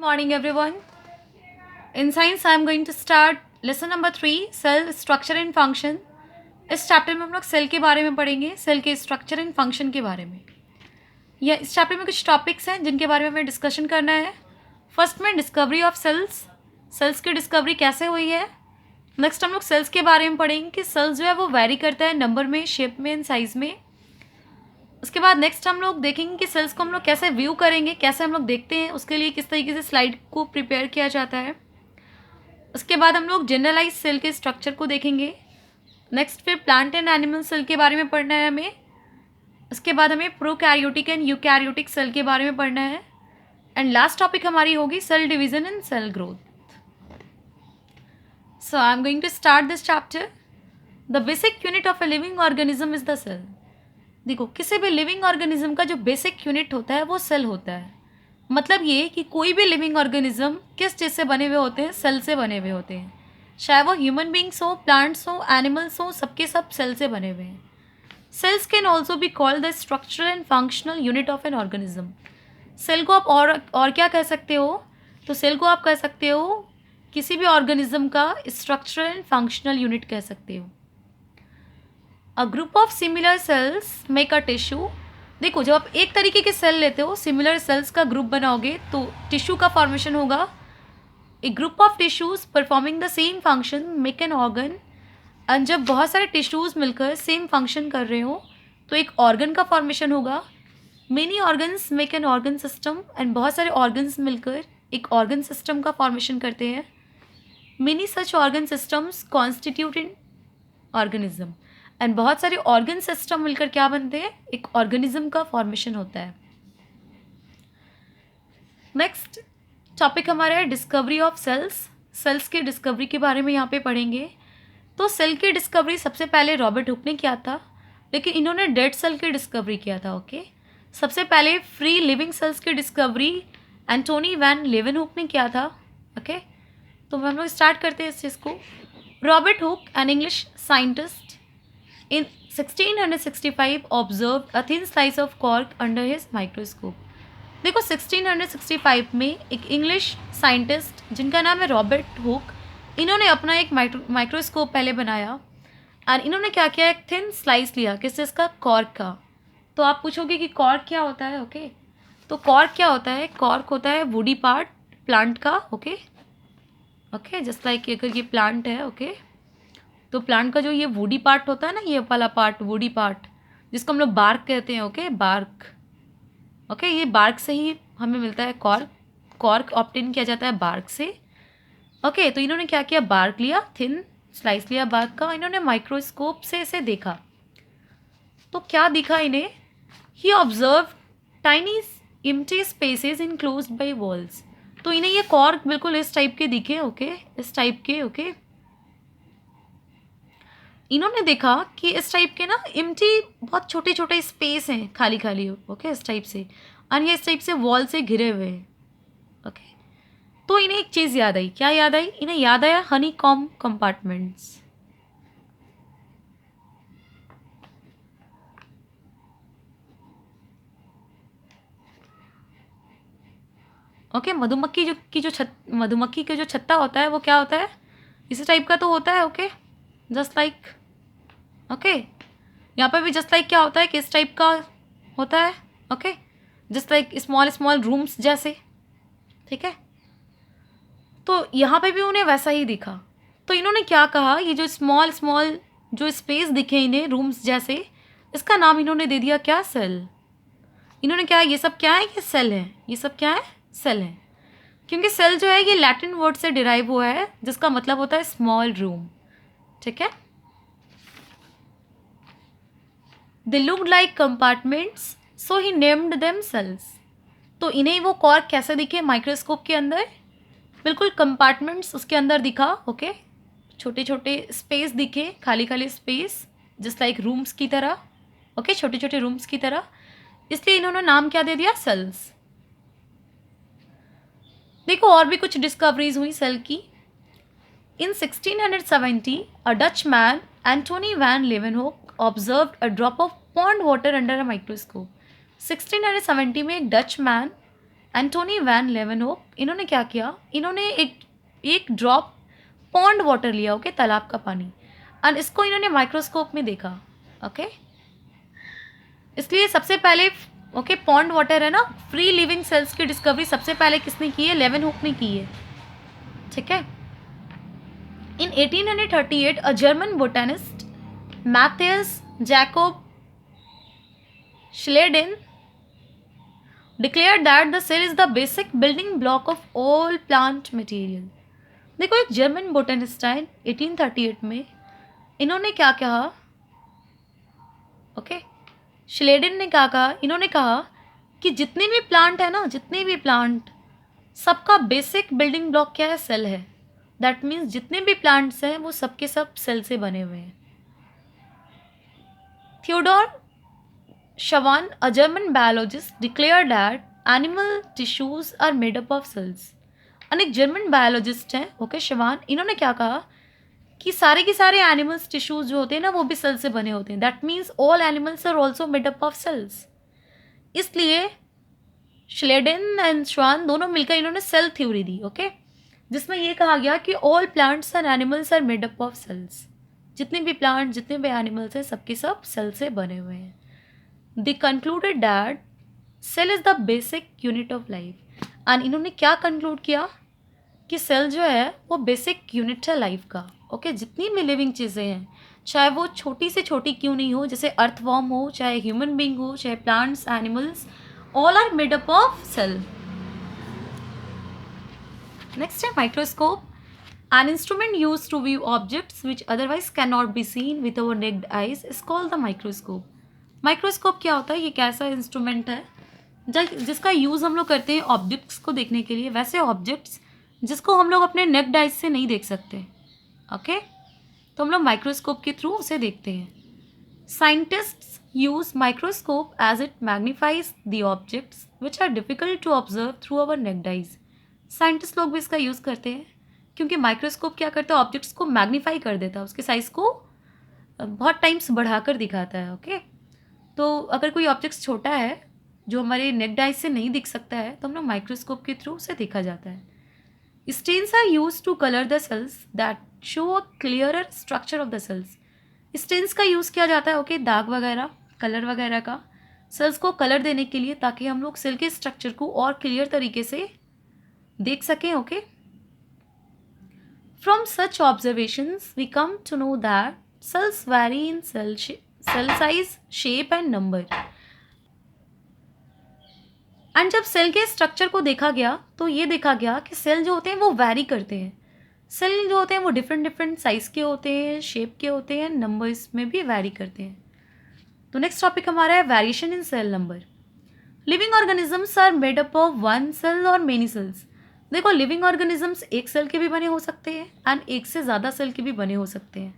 Morning, everyone. In science, I am going to start lesson number 3, cell structure and function. इस chapter में हम लोग cell के बारे में पढ़ेंगे, सेल के स्ट्रक्चर एंड फंक्शन के बारे में. या इस चैप्टर में कुछ टॉपिक्स हैं जिनके बारे में हमें डिस्कशन करना है. फर्स्ट में डिस्कवरी ऑफ सेल्स, सेल्स की डिस्कवरी कैसे हुई है. नेक्स्ट हम लोग सेल्स के बारे में पढ़ेंगे कि सेल्स जो है वो वेरी करता है नंबर में, शेप में एंड साइज में. उसके बाद नेक्स्ट हम लोग देखेंगे कि सेल्स को हम लोग कैसे व्यू करेंगे, कैसे हम लोग देखते हैं, उसके लिए किस तरीके से स्लाइड को प्रिपेयर किया जाता है. उसके बाद हम लोग जनरलाइज सेल के स्ट्रक्चर को देखेंगे. नेक्स्ट फिर प्लांट एंड एनिमल सेल के बारे में पढ़ना है हमें. उसके बाद हमें प्रोकैरियोटिक एंड यूकैरियोटिक सेल के बारे में पढ़ना है. एंड लास्ट टॉपिक हमारी होगी cell division and cell growth. So I am going to start this chapter. The basic unit of a living organism is the cell. देखो, किसी भी लिविंग ऑर्गेनिज्म का जो बेसिक यूनिट होता है वो सेल होता है. मतलब ये कि कोई भी लिविंग ऑर्गेनिज्म किस चीज़ से बने हुए होते हैं, सेल से बने हुए होते हैं. चाहे वो ह्यूमन बींग्स हो, प्लांट्स हो, एनिमल्स हो, सबके सब सेल से बने हुए हैं. Cells can also be called the structural and functional unit of an organism. Cell को आप और क्या कह सकते हो, तो सेल को आप कह सकते हो किसी भी ऑर्गेनिज्म का स्ट्रक्चरल एंड फंक्शनल यूनिट कह सकते हो. A group of similar sales make a tissue. देखो, जब आप एक तरीके के सेल लेते हो, सिमिलर सेल्स का ग्रुप बनाओगे तो टिश्यू का फॉर्मेशन होगा. A group of tissues performing the same function make an organ. And जब बहुत सारे टिश्यूज मिलकर सेम फंक्शन कर रहे हो तो एक ऑर्गन का फॉर्मेशन होगा. Many organs make an organ system. And बहुत सारे ऑर्गन्स मिलकर एक ऑर्गन सिस्टम का फॉर्मेशन करते हैं. Many such organ systems constitute in organism. And बहुत सारे ऑर्गन सिस्टम मिलकर क्या बनते हैं, एक ऑर्गेनिज्म का फॉर्मेशन होता है. नेक्स्ट टॉपिक हमारा है डिस्कवरी ऑफ सेल्स. सेल्स की डिस्कवरी के बारे में यहाँ पे पढ़ेंगे. तो सेल की डिस्कवरी सबसे पहले रॉबर्ट हुक ने किया था, लेकिन इन्होंने डेड सेल की डिस्कवरी किया था. ओके, सबसे पहले फ्री लिविंग सेल्स की डिस्कवरी एंटोनी वैन लेवेनहुक ने किया था. ओके, तो हम लोग स्टार्ट करते हैं इस चीज़ को. Robert Hooke, an English scientist, in 1665 observed a thin slice of cork under his microscope. देखो, 1665 में एक इंग्लिश साइंटिस्ट जिनका नाम है रॉबर्ट हुक, इन्होंने अपना एक माइक्रोस्कोप पहले बनाया. और इन्होंने क्या किया, एक थिन स्लाइस लिया किस चीज़ का, कॉर्क का. तो आप पूछोगे कि कॉर्क क्या होता है. ओके, तो कॉर्क क्या होता है, कॉर्क होता है वुडी पार्ट प्लांट का. ओके ओके, जस्ट लाइक अगर ये प्लांट है, ओके, तो प्लांट का जो ये वुडी पार्ट होता है ना, ये वाला पार्ट, वुडी पार्ट, जिसको हम लोग बार्क कहते हैं. Okay, bark. ओके, ये बार्क से ही हमें मिलता है कॉर्क. कॉर्क ऑब्टेन किया जाता है बार्क से. ओके, तो इन्होंने क्या किया, बार्क लिया, थिन स्लाइस लिया बार्क का. इन्होंने माइक्रोस्कोप से इसे देखा. तो क्या दिखा इन्हें, he observe tiny empty spaces enclosed by walls. तो इन्हें ये कॉर्क बिल्कुल इस टाइप के दिखे. ओके, इस टाइप के. ओके, इन्होंने देखा कि इस टाइप के ना एम्प्टी बहुत छोटे छोटे स्पेस हैं, खाली खाली. ओके, इस टाइप से, और ये इस टाइप से वॉल से घिरे हुए हैं. ओके, तो इन्हें एक चीज़ याद आई. क्या याद आई, इन्हें याद आया हनी कॉम कंपार्टमेंट्स. ओके, मधुमक्खी का जो छत्ता होता है वो क्या होता है, इस टाइप का तो होता है. Okay, just like. ओके, यहाँ पे भी जस्ट लाइक क्या होता है, किस टाइप का होता है. Okay, just like small small rooms जैसे. ठीक है, तो यहाँ पे भी उन्हें वैसा ही दिखा. तो इन्होंने क्या कहा, ये जो स्मॉल स्मॉल जो स्पेस दिखे इन्हें रूम्स जैसे, इसका नाम इन्होंने दे दिया क्या, सेल. इन्होंने क्या, ये सब क्या है, ये सेल है. ये सब क्या है, सेल है. क्योंकि सेल जो है ये लैटिन वर्ड से डिराइव हुआ है जिसका मतलब होता है स्मॉल रूम. ठीक है, they looked like compartments so he named them cells. तो इन्हें वो कॉर्क कैसे दिखे माइक्रोस्कोप के अंदर, बिल्कुल कंपार्टमेंट्स उसके अंदर दिखा. ओके, छोटे छोटे स्पेस दिखे, खाली खाली स्पेस, जस्ट लाइक रूम्स की तरह. ओके, छोटे छोटे रूम्स की तरह, इसलिए इन्होंने नाम क्या दे दिया, सेल्स. देखो, और भी कुछ डिस्कवरीज हुई सेल की. In 1670 a Dutch man Antonie van Leeuwenhoek observed a drop of pond water under a microscope. 1670 में एक Dutch man Antonie van Leeuwenhoek, इन्होंने क्या किया, इन्होंने एक ड्रॉप पॉन्ड वाटर लिया, ओके, तालाब का पानी, और इसको इन्होंने माइक्रोस्कोप में देखा, ओके। इसलिए सबसे पहले, ओके, पॉन्ड वाटर है ना, फ्री लिविंग सेल्स की डिस्कवरी सबसे पहले किसने की है, लेवनहुक ने की है, ठीक है। In 1838 a German botanist Matthias Jakob Schleiden declared that the cell is the basic building block of all plant material। देखो, एक जर्मन बोटेनिस्ट है 1838 में, इन्होंने क्या कहा, ओके, श्लेडेन ने क्या कहा, इन्होंने कहा कि जितने भी प्लांट है ना, जितने भी प्लांट, सबका बेसिक बिल्डिंग ब्लॉक क्या है, सेल है। दैट मीन्स जितने भी प्लांट्स हैं वो सबके सब सेल से बने हुए हैं। Theodor Schwann, a German biologist, declare that animal tissues are made up of cells. अनेक जर्मन बायोलॉजिस्ट हैं, ओके, शवान, इन्होंने क्या कहा कि सारे के सारे एनिमल्स टिश्यूज जो होते हैं ना वो भी सेल से बने होते हैं। That means all animals are also made up of cells. इसलिए श्लेडेन एंड श्वान दोनों मिलकर इन्होंने सेल थ्योरी दी, ओके, जिसमें ये कहा गया कि all plants and animals are made up of cells. जितने भी प्लांट, जितने भी एनिमल्स हैं, सबके सब सेल से बने हुए हैं। They concluded that cell is the basic unit of life. And इन्होंने क्या कंक्लूड किया कि सेल जो है वो बेसिक यूनिट है लाइफ का, ओके। जितनी भी लिविंग चीज़ें हैं, चाहे वो छोटी से छोटी क्यों नहीं हो, जैसे अर्थवॉर्म हो, चाहे ह्यूमन बींग हो, चाहे plants, animals, all are made up of cell. Next है microscope, an instrument use to view objects which otherwise can not be seen with our naked eyes is called the microscope. Microscope क्या होता है, ये कैसा instrument है जिसका use हम लोग करते हैं ऑब्जेक्ट्स को देखने के लिए, वैसे ऑब्जेक्ट्स जिसको हम लोग अपने नेक्ड आइज से नहीं देख सकते, ओके, तो हम लोग माइक्रोस्कोप के थ्रू उसे देखते हैं। Scientists use microscope as it magnifies the objects which are difficult to observe through our naked eyes. Scientist लोग भी इसका यूज़ करते हैं क्योंकि माइक्रोस्कोप क्या करता है, ऑब्जेक्ट्स को मैग्नीफाई कर देता है, उसके साइज़ को बहुत टाइम्स बढ़ाकर दिखाता है, ओके। तो अगर कोई ऑब्जेक्ट्स छोटा है जो हमारे नेक्ड आइज से नहीं दिख सकता है, तो हम लोग माइक्रोस्कोप के थ्रू उसे देखा जाता है। Stains are use to colour the cells that show a clearer structure of the cells. Stains का यूज़ किया जाता है, ओके, दाग वगैरह, कलर वगैरह का, सेल्स को कलर देने के लिए, ताकि हम लोग सेल के स्ट्रक्चर को और क्लियर तरीके से देख सकें, okay. From such observations we come to know that cells vary in cell size, shape and number. And जब सेल के स्ट्रक्चर को देखा गया तो ये देखा गया कि सेल जो होते हैं वो वैरी करते हैं। सेल जो होते हैं वो डिफरेंट डिफरेंट साइज़ के होते हैं, शेप के होते हैं, नंबर्स में भी वैरी करते हैं। तो नेक्स्ट टॉपिक हमारा है variation in cell number. Living organisms are made up of one cell और मेनी सेल्स। देखो, लिविंग ऑर्गेनिजम्स एक सेल के भी बने हो सकते हैं एंड एक से ज़्यादा सेल के भी बने हो सकते हैं।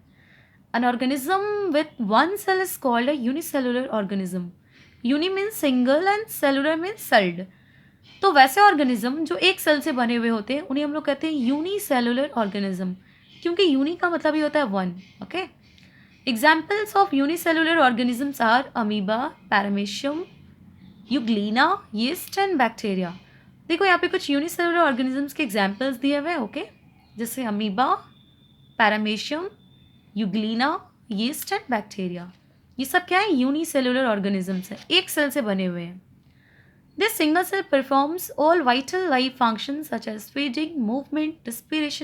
An organism with one cell is called a unicellular organism. Uni means single and cellular means celled. तो वैसे ऑर्गेनिज्म जो एक सेल से बने हुए होते हैं उन्हें हम लोग कहते हैं यूनिसेलुलर ऑर्गेनिज्म, क्योंकि यूनि का मतलब ही होता है one, okay. Examples of unicellular organisms are amoeba, paramecium, euglena, yeast and bacteria. देखो, यहाँ पे कुछ यूनिसेलुलर ऑर्गेनिजम्स के एग्जाम्पल्स दिए हुए हैं, ओके, जैसे amoeba, paramecium, euglena, yeast and bacteria. ये सब क्या है, यूनिसेलुलर ऑर्गेनिजम्स हैं, एक सेल से बने हुए हैं। This single cell performs all vital life functions such as feeding, movement, respiration